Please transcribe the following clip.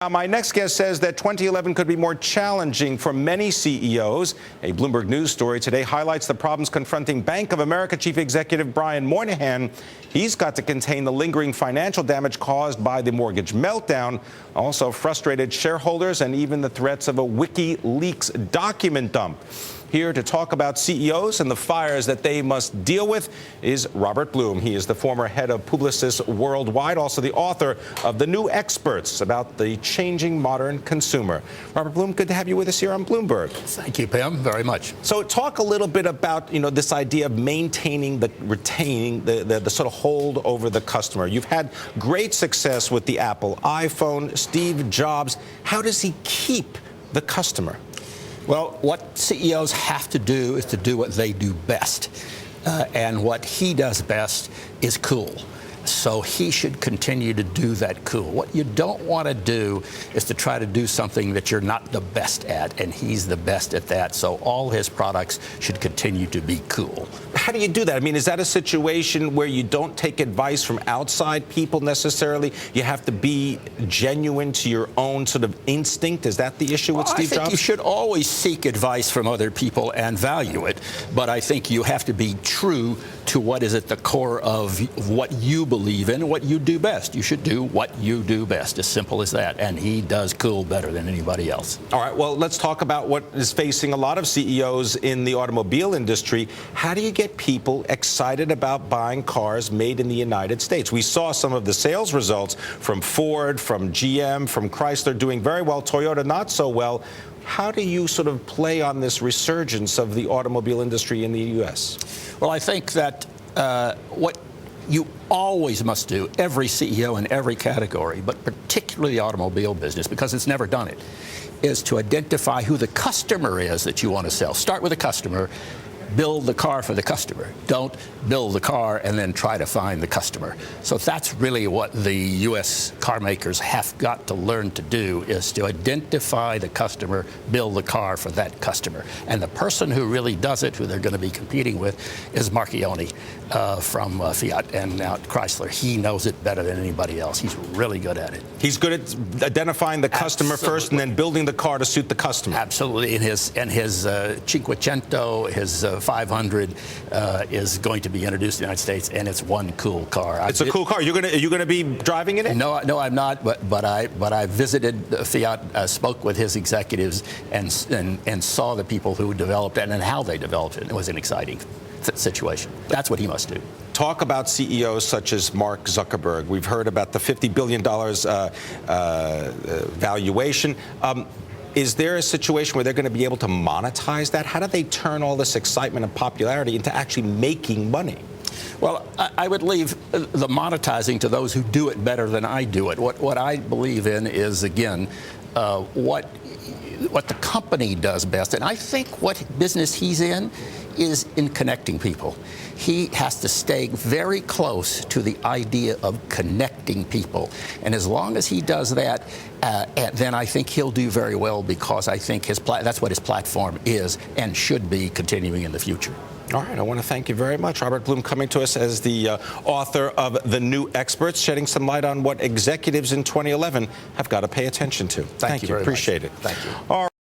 Now, my next guest says that 2011 could be more challenging for many CEOs. A Bloomberg News story today highlights the problems confronting Bank of America Chief Executive Brian Moynihan. He's got to contain the lingering financial damage caused by the mortgage meltdown, also frustrated shareholders, and even the threats of a WikiLeaks document dump. Here to talk about CEOs and the fires that they must deal with is Robert Bloom. He is the former head of Publicis Worldwide, also the author of The New Experts about the changing modern consumer. Robert Bloom, good to have you with us here on Bloomberg. Thank you, Pam, very much. So talk a little bit about, this idea of retaining the sort of hold over the customer. You've had great success with the Apple iPhone, Steve Jobs. How does he keep the customer? Well, what CEOs have to do is to do what they do best. And what he does best is cool. So he should continue to do that cool. What you don't want to do is to try to do something that you're not the best at, and he's the best at that. So all his products should continue to be cool. How do you do that? I mean, is that a situation where you don't take advice from outside people necessarily? You have to be genuine to your own sort of instinct? Is that the issue with Steve Jobs? I think you should always seek advice from other people and value it, but I think you have to be true to what is at the core of what you believe in and what you do best. You should do what you do best, as simple as that, and he does cool better than anybody else. All right, well, let's talk about what is facing a lot of CEOs in the automobile industry. How do you get people excited about buying cars made in the United States? We saw some of the sales results from Ford, from GM, from Chrysler doing very well, Toyota not so well. How do you sort of play on this resurgence of the automobile industry in the U.S.? Well, I think that what you always must do, every CEO in every category, but particularly the automobile business, because it's never done it, is to identify who the customer is that you want to sell. Start with the customer. Build the car for the customer. Don't build the car and then try to find the customer. So that's really what the U.S. car makers have got to learn to do, is to identify the customer, build the car for that customer. And the person who really does it, who they're going to be competing with, is Marchione from Fiat and now Chrysler. He knows it better than anybody else. He's really good at it. He's good at identifying the customer first and then building the car to suit the customer. Absolutely. And his Cinquecento, his 500 is going to be introduced in the United States, and it's one cool car. It's a cool car. Are you going to be driving in it? No, I'm not. But I visited Fiat, spoke with his executives, and saw the people who developed it and how they developed it. It was an exciting situation. That's what he must do. Talk about CEOs such as Mark Zuckerberg. We've heard about the $50 billion valuation. Is there a situation where they're going to be able to monetize that? How do they turn all this excitement and popularity into actually making money? Well, I would leave the monetizing to those who do it better than I do it. What I believe in is, again, what the company does best. And I think what business he's in is in connecting people. He has to stay very close to the idea of connecting people. And as long as he does that, then I think he'll do very well, because I think that's what his platform is and should be continuing in the future. All right, I want to thank you very much. Robert Bloom coming to us as the author of The New Experts, shedding some light on what executives in 2011 have got to pay attention to. Thank you. Very Appreciate much. it. Thank you. All right.